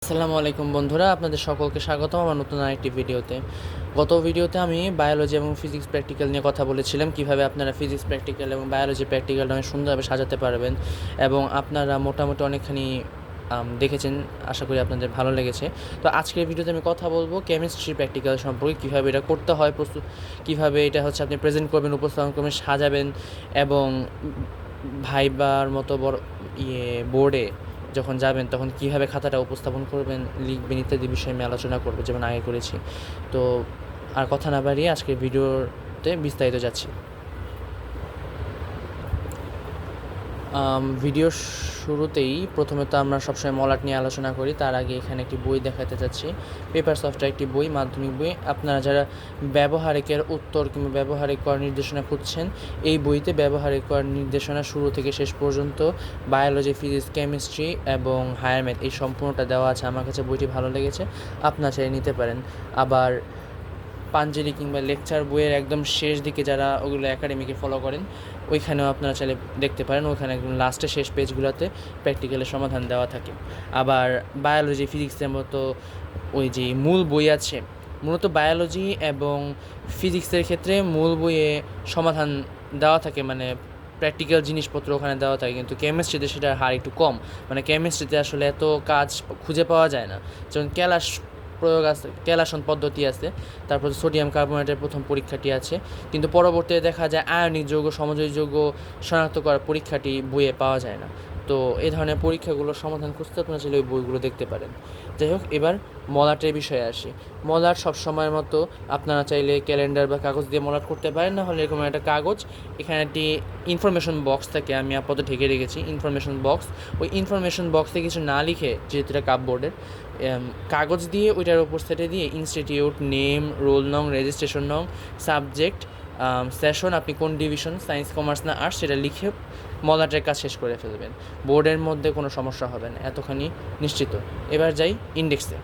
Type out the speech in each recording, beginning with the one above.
আসসালামু আলাইকুম বন্ধুরা, আপনাদের সকলকে স্বাগতম আমার নতুন আরেকটি ভিডিওতে। গত ভিডিওতে আমি বায়োলজি এবং ফিজিক্স প্র্যাকটিক্যাল নিয়ে কথা বলেছিলাম, কিভাবে আপনারা ফিজিক্স প্র্যাকটিক্যাল এবং বায়োলজি প্র্যাকটিক্যালটা অনেক সুন্দরভাবে সাজাতে পারবেন এবং আপনারা মোটামুটি অনেকখানি দেখেছেন। আশা করি আপনাদের ভালো লেগেছে। তো আজকের ভিডিওতে আমি কথা বলবো কেমিস্ট্রি প্র্যাকটিক্যাল সম্পর্কে, কীভাবে এটা করতে হয়, কীভাবে এটা হচ্ছে আপনি প্রেজেন্ট করবেন, উপস্থাপন করবেন, সাজাবেন এবং ভাইবার মতো বড় বোর্ডে যখন যাবেন তখন কীভাবে খাতাটা উপস্থাপন করবেন, লিখবেন ইত্যাদি বিষয়ে আমি আলোচনা করবো, যেমন আগে করেছি। তো আর কথা না বাড়িয়ে আজকের ভিডিওতে বিস্তারিত যাচ্ছি। ভিডিওর শুরুতেই প্রথমে তো আমরা সবসময় মলাট নিয়ে আলোচনা করি, তার আগে এখানে একটি বই দেখাতে চাচ্ছি। পেপার সফটওয়্যার একটি বই, মাধ্যমিক বই। আপনারা যারা ব্যবহারিকের উত্তর কিংবা ব্যবহারিক করার নির্দেশনা খুঁজছেন, এই বইতে ব্যবহারিক করার নির্দেশনা শুরু থেকে শেষ পর্যন্ত বায়োলজি, ফিজিক্স, কেমিস্ট্রি এবং হায়ার ম্যাথ এই সম্পূর্ণটা দেওয়া আছে। আমার কাছে বইটি ভালো লেগেছে, আপনারা চাইলে নিতে পারেন। আবার পাঞ্জেরি কিংবা লেকচার বইয়ের একদম শেষ দিকে যারা ওগুলো একাডেমিকে ফলো করেন, ওইখানেও আপনারা চাইলে দেখতে পারেন। ওইখানে একদম লাস্টে শেষ পেজগুলোতে প্র্যাকটিক্যালের সমাধান দেওয়া থাকে। আবার বায়োলজি, ফিজিক্সের মতো ওই যে মূল বই আছে, মূলত বায়োলজি এবং ফিজিক্সের ক্ষেত্রে মূল বইয়ে সমাধান দেওয়া থাকে, মানে প্র্যাকটিক্যাল জিনিসপত্র ওখানে দেওয়া থাকে। কিন্তু কেমিস্ট্রিতে সেটার হার একটু কম, মানে কেমিস্ট্রিতে আসলে এত কাজ খুঁজে পাওয়া যায় না। যেমন প্রয়োগ আছে, ক্যালাসন পদ্ধতি আছে, তারপর সোডিয়াম কার্বনেটের প্রথম পরীক্ষাটি আছে, কিন্তু পরবর্তীতে দেখা যায় আয়নিক যৌগ, সমযোজী যৌগ শনাক্ত করার পরীক্ষাটি বইয়ে পাওয়া যায় না। তো এই ধরনের পরীক্ষাগুলোর সমাধান খুঁজতে আপনারা চাইলে ওই বইগুলো দেখতে পারেন। যাই হোক, এবার মলাটের বিষয়ে আসি। মলাট সবসময়ের মতো আপনারা চাইলে ক্যালেন্ডার বা কাগজ দিয়ে মলাট করতে পারেন, না হলে এরকম একটা কাগজ, এখানে একটি ইনফরমেশন বক্স থাকে, আমি আপাতত ঢেকে রেখেছি ইনফরমেশন বক্স। ওই ইনফরমেশন বক্সে কিছু না লিখে, যেহেতু এটা কাপবোর্ডের, কাগজ দিয়ে ওইটার উপর সেটে দিয়ে ইনস্টিটিউট নেম, রোল নং, রেজিস্ট্রেশন নং, সাবজেক্ট, সেশন, আপনি কোন ডিভিশন, সায়েন্স, কমার্স না আর্টস, সেটা লিখে মলাটের কাজ শেষ করে ফেলবেন। বোর্ডের মধ্যে কোনো সমস্যা হবে না, এতখানি নিশ্চিত। এবার যাই ইন্ডেক্সে।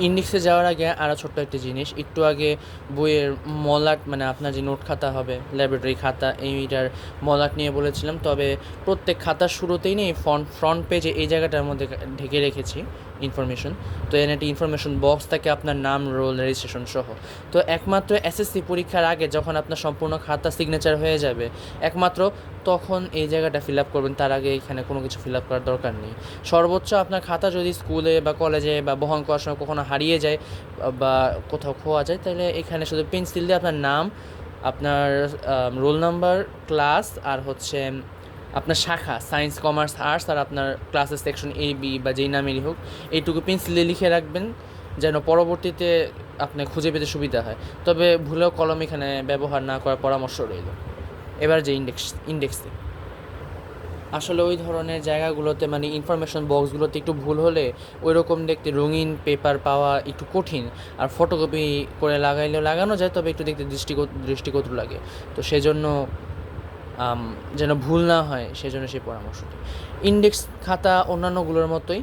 ইন্ডেক্সে যাওয়ার আগে আরও ছোট্ট একটি জিনিস, একটু আগে বইয়ের মলাট মানে আপনার যে নোট খাতা হবে, ল্যাবরেটরি খাতা, এইটার মলাট নিয়ে বলেছিলাম। তবে প্রত্যেক খাতার শুরুতেই নেই ফ্রন্ট পেজে এই জায়গাটার মধ্যে ঢেকে রেখেছি ইনফরমেশন। তো এখানে একটি ইনফরমেশন বক্স থাকে আপনার নাম, রোল, রেজিস্ট্রেশন সহ। তো একমাত্র এসএসসি পরীক্ষার আগে যখন আপনার সম্পূর্ণ খাতা সিগনেচার হয়ে যাবে, একমাত্র তখন এই জায়গাটা ফিল আপ করবেন, তার আগে এখানে কোনো কিছু ফিল আপ করার দরকার নেই। সর্বোচ্চ আপনার খাতা যদি স্কুলে বা কলেজে বা বহন করার সময় কখনো হারিয়ে যায় বা কোথাও খোয়া যায়, তাহলে এখানে শুধু পেন্সিল দিয়ে আপনার নাম, আপনার রোল নাম্বার, ক্লাস, আর হচ্ছে আপনার শাখা, সায়েন্স, কমার্স, আর্টস, আর আপনার ক্লাসের সেকশন এ, বি বা যেই নামেরই হোক, এইটুকু পেন্সিলে লিখে রাখবেন, যেন পরবর্তীতে আপনি খুঁজে পেতে সুবিধা হয়। তবে ভুলেও কলম এখানে ব্যবহার না করার পরামর্শ রইল। এবার যে ইন্ডেক্সে আসলে ওই ধরনের জায়গাগুলোতে, মানে ইনফরমেশন বক্সগুলোতে একটু ভুল হলে ওই রকম দেখতে রঙিন পেপার পাওয়া একটু কঠিন, আর ফটোকপি করে লাগাইলেও লাগানো যায়, তবে একটু দেখতে দৃষ্টিকটু লাগে। তো সেজন্য যেন ভুল না হয়, সেজন্য সেই পরামর্শটি। ইন্ডেক্স খাতা অন্যান্যগুলোর মতোই,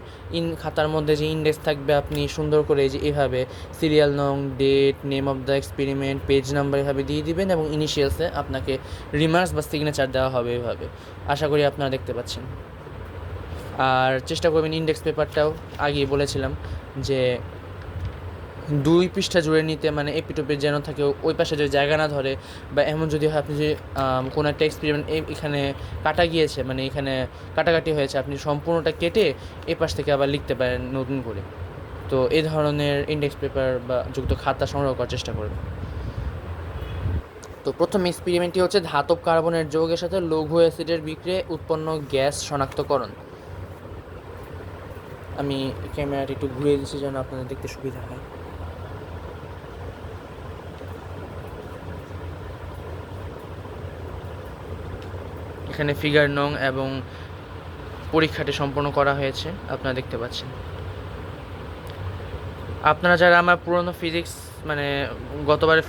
খাতার মধ্যে যে ইন্ডেক্স থাকবে, আপনি সুন্দর করে যে এভাবে সিরিয়াল নং, date, name of the experiment, page number এভাবে দিয়ে দিবেন এবং ইনিশিয়ালসে আপনাকে রিমার্কস বা সিগনেচার দেওয়া হবে এভাবে। আশা করি আপনারা দেখতে পাচ্ছেন। আর চেষ্টা করবেন ইন্ডেক্স পেপারটাও আগেই বলেছিলাম যে 2 পৃষ্ঠা জুড়ে নিতে, মানে এপিটোপিট যেন থাকে, ওই পাশে যদি জায়গা না ধরে, বা এমন যদি হয় আপনি যে কোনো একটা এক্সপেরিমেন্ট এখানে কাটা গিয়েছে, মানে এখানে কাটাকাটি হয়েছে, আপনি সম্পূর্ণটা কেটে এ পাশ থেকে আবার লিখতে পারেন নতুন করে। তো এই ধরনের ইন্ডেক্স পেপার বা যুক্ত খাতা সংগ্রহ করার চেষ্টা করবেন। তো প্রথম এক্সপেরিমেন্টটি হচ্ছে ধাতব কার্বনের যৌগের সাথে লঘু অ্যাসিডের বিক্রিয়ায় উৎপন্ন গ্যাস শনাক্তকরণ। আমি ক্যামেরাটি একটু ঘুরিয়ে দিচ্ছি যেন আপনাদের দেখতে সুবিধা হয়। এখানে ফিগার নং এবং পরীক্ষাটি সম্পন্ন করা হয়েছে, আপনারা দেখতে পাচ্ছেন। আপনারা যারা আমার পুরনো ফিজিক্স, মানে গতবারের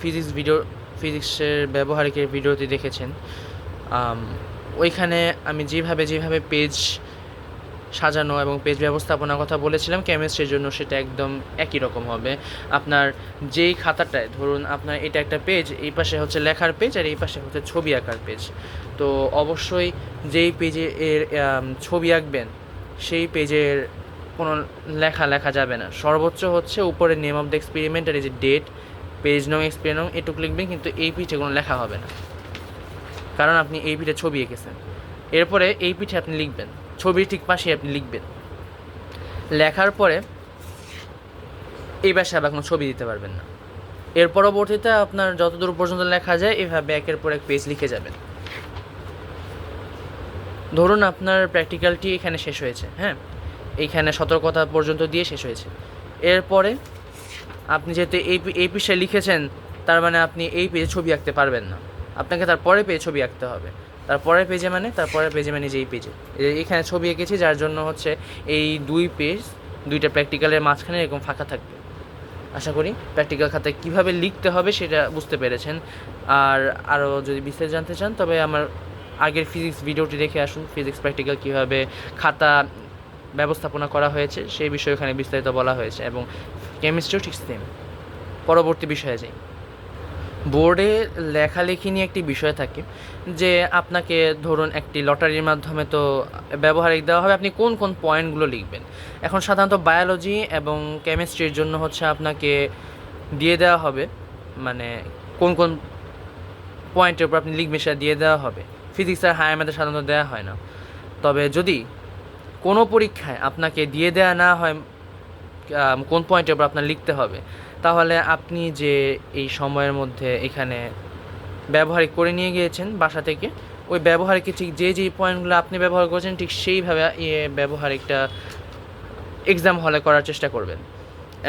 ফিজিক্সের ব্যবহারিকের ভিডিওটি দেখেছেন, ওইখানে আমি যেভাবে পেজ সাজানো এবং পেজ ব্যবস্থাপনার কথা বলেছিলাম কেমিস্ট্রির জন্য, সেটা একদম একই রকম হবে। আপনার যেই খাতাটায়, ধরুন আপনার এটা একটা পেজ, এই পাশে হচ্ছে লেখার পেজ আর এই পাশে হচ্ছে ছবি আঁকার পেজ। তো অবশ্যই যেই পেজে এর ছবি আঁকবেন সেই পেজের কোনো লেখা যাবে না। সর্বোচ্চ হচ্ছে উপরে নেম অফ দ্য এক্সপেরিমেন্ট আর এই যে ডেট, পেজ নং, এক্সপেরিমেন্ট নং এটুকু লিখবেন, কিন্তু এই পিঠে কোনো লেখা হবে না, কারণ আপনি এই পিঠে ছবি এঁকেছেন। এরপরে এই পিঠে আপনি লিখবেন, ছবির ঠিক পাশে আপনি লিখবেন। লেখার পরে এই পাশে আবার কোনো ছবি দিতে পারবেন না। এর পরবর্তীতে আপনার যতদূর পর্যন্ত লেখা যায় এভাবে একের পর এক পেজ লিখে যাবেন। ধরুন আপনার প্র্যাকটিক্যালটি এখানে শেষ হয়েছে, হ্যাঁ, এইখানে সতর্কতা পর্যন্ত দিয়ে শেষ হয়েছে। এরপরে আপনি যেহেতু এই পেজে লিখেছেন, তার মানে আপনি এই পেজে ছবি আঁকতে পারবেন না, আপনাকে তারপরে পেজে ছবি আঁকতে হবে। তারপরের পেজে মানে যে এই পেজে এখানে ছবি এঁকেছি, যার জন্য হচ্ছে এই দুইটা প্র্যাকটিক্যালের মাঝখানে এরকম ফাঁকা থাকবে। আশা করি প্র্যাকটিক্যাল খাতায় কীভাবে লিখতে হবে সেটা বুঝতে পেরেছেন। আর আরও যদি বিস্তারিত জানতে চান তবে আমার আগের ফিজিক্স ভিডিওটি দেখে আসুন, ফিজিক্স প্র্যাকটিক্যাল কীভাবে খাতা ব্যবস্থাপনা করা হয়েছে সেই বিষয়ে এখানে বিস্তারিত বলা হয়েছে, এবং কেমিস্ট্রিও ঠিক সেম। পরবর্তী বিষয়ে যাই। বোর্ডে লেখালেখি নিয়ে একটি বিষয় থাকে যে আপনাকে ধরুন একটি লটারির মাধ্যমে তো ব্যবহারিক দেওয়া হবে, আপনি কোন কোন পয়েন্টগুলো লিখবেন। এখন সাধারণত বায়োলজি এবং কেমিস্ট্রির জন্য হচ্ছে আপনাকে দিয়ে দেওয়া হবে, মানে কোন কোন পয়েন্টের উপর আপনি লিখবেন সেটা দিয়ে দেওয়া হবে। ফিজিক্স আর হায়ার ম্যাথে সাধারণত দেওয়া হয় না। তবে যদি কোনো পরীক্ষায় আপনাকে দিয়ে দেওয়া না হয় কোন পয়েন্টের উপর আপনার লিখতে হবে, তাহলে আপনি যে এই সময়ের মধ্যে এখানে ব্যবহারিক করে নিয়ে গিয়েছেন বাসা থেকে, ওই ব্যবহারিকে ঠিক যে পয়েন্টগুলো আপনি ব্যবহার করেছেন ঠিক সেইভাবে ব্যবহারিকটা এক্সাম হলে করার চেষ্টা করবেন।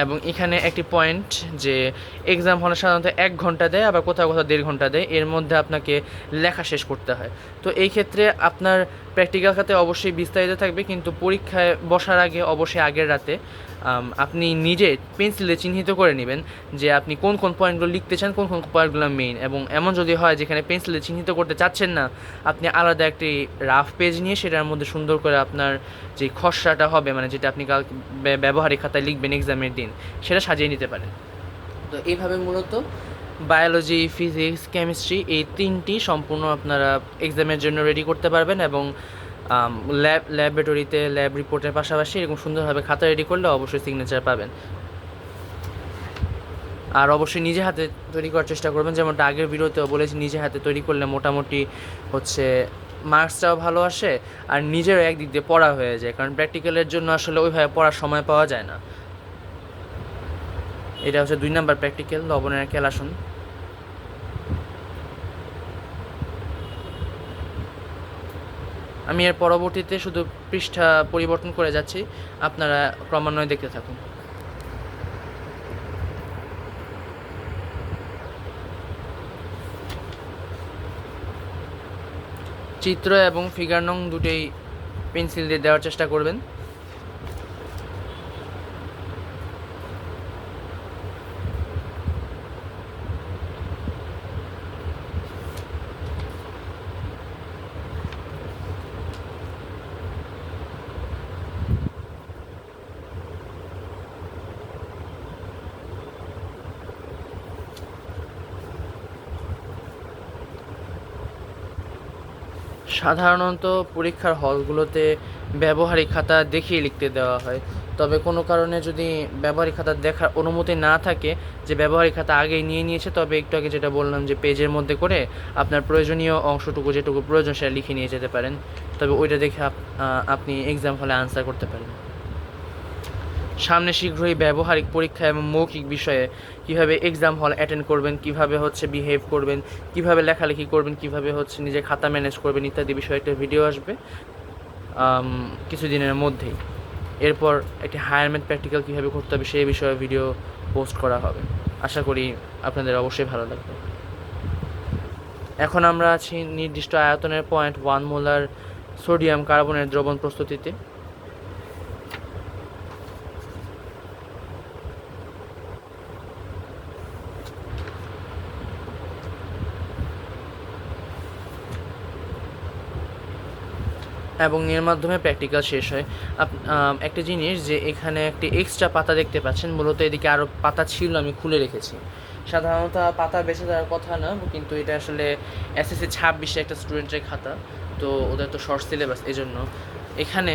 এবং এখানে একটি পয়েন্ট যে এক্সাম হলে সাধারণত 1 ঘন্টা দেয়, আবার কোথাও 1.5 ঘন্টা দেয়, এর মধ্যে আপনাকে লেখা শেষ করতে হয়। তো এই ক্ষেত্রে আপনার প্র্যাকটিক্যাল খাতে অবশ্যই বিস্তারিত থাকবে, কিন্তু পরীক্ষায় বসার আগে অবশ্যই আগের রাতে আপনি নিজে পেন্সিলে চিহ্নিত করে নেবেন যে আপনি কোন কোন পয়েন্টগুলো লিখতে চান, কোন কোন পয়েন্টগুলো মেইন। এবং এমন যদি হয় যেখানে পেন্সিলে চিহ্নিত করতে চাচ্ছেন না, আপনি আলাদা একটি রাফ পেজ নিয়ে সেটার মধ্যে সুন্দর করে আপনার যে খসড়াটা হবে, মানে যেটা আপনি কালকে ব্যবহারিক খাতায় লিখবেন এক্সামের দিন, সেটা সাজিয়ে নিতে পারেন। তো এইভাবে মূলত বায়োলজি, ফিজিক্স, কেমিস্ট্রি এই 3টি সম্পূর্ণ আপনারা এক্সামের জন্য রেডি করতে পারবেন। এবং ল্যাবরেটরিতে ল্যাব রিপোর্টের পাশাপাশি এরকম সুন্দরভাবে খাতা রেডি করলে অবশ্যই সিগনেচার পাবেন। আর অবশ্যই নিজে হাতে তৈরি করার চেষ্টা করবেন, যেমনটা আগের ভিডিওতেও বলেছি, নিজে হাতে তৈরি করলে মোটামুটি হচ্ছে মার্কসটাও ভালো আসে, আর নিজেরও একদিক দিয়ে পড়া হয়ে যায়, কারণ প্র্যাকটিক্যালের জন্য আসলে ওইভাবে পড়ার সময় পাওয়া যায় না। এটা হচ্ছে 2 নাম্বার প্র্যাকটিক্যাল, লবণের ক্যালাসন। আমি এর পরবর্তীতে শুধু পৃষ্ঠা পরিবর্তন করে যাচ্ছি, আপনারা ক্রমান্বয়ে দেখতে থাকুন। চিত্র এবং ফিগার নং দুটোই পেন্সিল দিয়ে দেওয়ার চেষ্টা করবেন। সাধারণত পরীক্ষার হলগুলোতে ব্যবহারিক খাতা দেখেই লিখতে দেওয়া হয়, তবে কোনো কারণে যদি ব্যবহারিক খাতা দেখার অনুমতি না থাকে, যে ব্যবহারিক খাতা আগেই নিয়ে নিয়েছে, তবে একটু আগে যেটা বললাম যে পেজের মধ্যে করে আপনার প্রয়োজনীয় অংশটুকু যেটুকু প্রয়োজন সেটা লিখে নিয়ে যেতে পারেন, তবে ওইটা দেখে আপনি এক্সাম হলে আনসার করতে পারেন। সামনে শীঘ্রই ব্যবহারিক পরীক্ষা এবং মৌখিক বিষয়ে কীভাবে এক্সাম হল অ্যাটেন্ড করবেন, কীভাবে হচ্ছে বিহেভ করবেন, কীভাবে লেখালেখি করবেন, কীভাবে হচ্ছে নিজের খাতা ম্যানেজ করবেন ইত্যাদি বিষয়ে একটা ভিডিও আসবে কিছুদিনের মধ্যেই। এরপর একটি হায়ার ম্যাথ প্র্যাকটিক্যাল কীভাবে করতে হবে সেই বিষয়ে ভিডিও পোস্ট করা হবে। আশা করি আপনাদের অবশ্যই ভালো লাগবে। এখন আমরা আছি নির্দিষ্ট আয়তনের 0.1 মোলার সোডিয়াম কার্বনের দ্রবণ প্রস্তুতিতে। এবং এর মাধ্যমে প্র্যাকটিক্যাল শেষ হয়। একটা জিনিস যে এখানে একটি এক্সট্রা পাতা দেখতে পাচ্ছেন, মূলত এদিকে আরও পাতা ছিল, আমি খুলে রেখেছি। সাধারণত পাতা বেঁচে যাওয়ার কথা না, কিন্তু এটা আসলে এসএসসি 26 একটা স্টুডেন্টের খাতা, তো ওদের তো শর্ট সিলেবাস, এই জন্য এখানে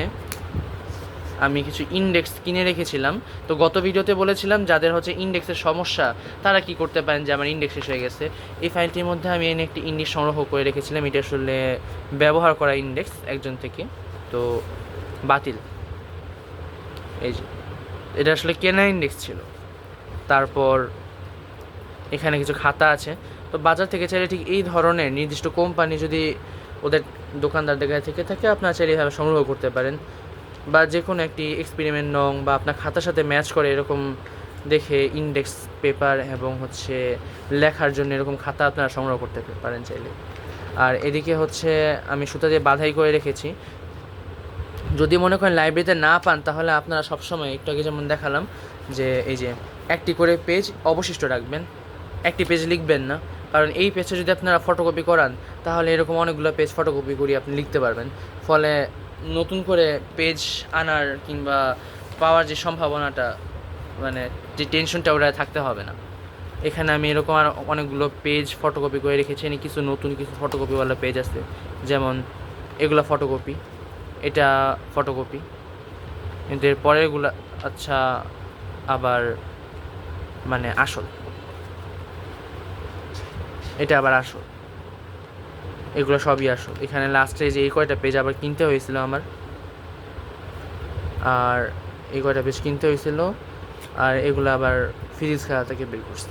আমি কিছু ইন্ডেক্স কিনে রেখেছিলাম। তো গত ভিডিওতে বলেছিলাম যাদের হচ্ছে ইন্ডেক্সের সমস্যা তারা কি করতে পারেন, যে আমার ইন্ডেক্স শেষ হয়ে গেছে। এই ফাইলটির মধ্যে আমি এনে একটি ইন্ডেক্স সংগ্রহ করে রেখেছিলাম। এটা আসলে ব্যবহার করা ইন্ডেক্স একজন থেকে, তো বাতিল। এই যে এটা আসলে কেনা ইন্ডেক্স ছিল। তারপর এখানে কিছু খাতা আছে। তো বাজার থেকে চাইলে ঠিক এই ধরনের নির্দিষ্ট কোম্পানি যদি ওদের দোকানদারদের কাছে থেকে থাকে, আপনারা চাইলে এভাবে সংগ্রহ করতে পারেন, বা যে কোনো একটি এক্সপেরিমেন্ট নং বা আপনার খাতার সাথে ম্যাচ করে এরকম দেখে ইন্ডেক্স পেপার এবং হচ্ছে লেখার জন্য এরকম খাতা আপনারা সংগ্রহ করতে পারেন চাইলে। আর এদিকে হচ্ছে আমি সুতা দিয়ে বাঁধাই করে রেখেছি। যদি মনে করেন লাইব্রেরিতে না পান, তাহলে আপনারা সবসময় একটু আগে যেমন দেখালাম যে এই যে একটি করে পেজ অবশিষ্ট রাখবেন, একটি পেজ লিখবেন না, কারণ এই পেজে যদি আপনারা ফটোকপি করান তাহলে এরকম অনেকগুলো পেজ ফটোকপি করিয়ে আপনি লিখতে পারবেন। ফলে নতুন করে পেজ আনার কিংবা পাওয়ার যে সম্ভাবনাটা, মানে যে টেনশনটা ওটা থাকতে হবে না। এখানে আমি এরকম আর অনেকগুলো পেজ ফটোকপি করে রেখেছি। কিছু নতুন কিছু ফটোকপিওয়ালা পেজ আছে, যেমন এগুলো ফটোকপি, এটা ফটোকপি, কিন্তু এর পরেরগুলো আচ্ছা আবার মানে আসল, এটা আবার আসল, এগুলো সবই আসল। এখানে লাস্টে যে এই কয়টা পেজ আবার কিনতে হয়েছিল আমার, আর এই কয়টা পেজ কিনতে হয়েছিল, আর এগুলো আবার ফিজিক্স খাতা থেকে বের করছি।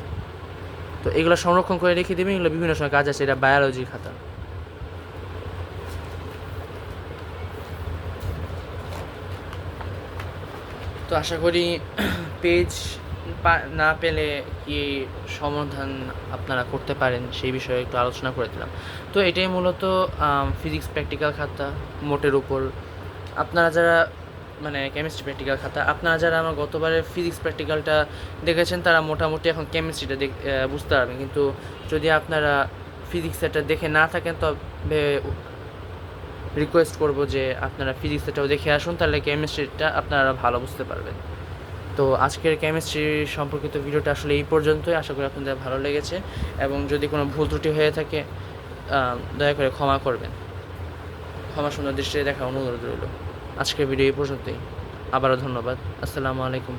তো এগুলো সংরক্ষণ করে রেখে দেবেন, এগুলো বিভিন্ন সময় কাজ আছে। এটা বায়োলজির খাতা। তো আশা করি পেজ না পেলে কি সমাধান আপনারা করতে পারেন সেই বিষয়ে একটু আলোচনা করে দিলাম। তো এটাই মূলত ফিজিক্স প্র্যাকটিক্যাল খাতা মোটের উপর। আপনারা যারা মানে কেমিস্ট্রি প্র্যাকটিক্যাল খাতা, আপনারা যারা আমার গতবারের ফিজিক্স প্র্যাকটিক্যালটা দেখেছেন তারা মোটামুটি এখন কেমিস্ট্রিটা বুঝতে পারবেন। কিন্তু যদি আপনারা ফিজিক্সটা দেখে না থাকেন, তবে রিকোয়েস্ট করব যে আপনারা ফিজিক্সটাও দেখে আসুন, তাহলে কেমিস্ট্রিটা আপনারা ভালো বুঝতে পারবেন। তো আজকের কেমিস্ট্রি সম্পর্কিত ভিডিওটা আসলে এই পর্যন্তই। আশা করি আপনাদের ভালো লেগেছে, এবং যদি কোনো ভুল ত্রুটি হয়ে থাকে দয়া করে ক্ষমা করবেন। ক্ষমা সুন্দর দৃষ্টিতে দেখা অনুরোধ রইল। আজকের ভিডিও এই পর্যন্তই। আবারও ধন্যবাদ। আসসালামু আলাইকুম।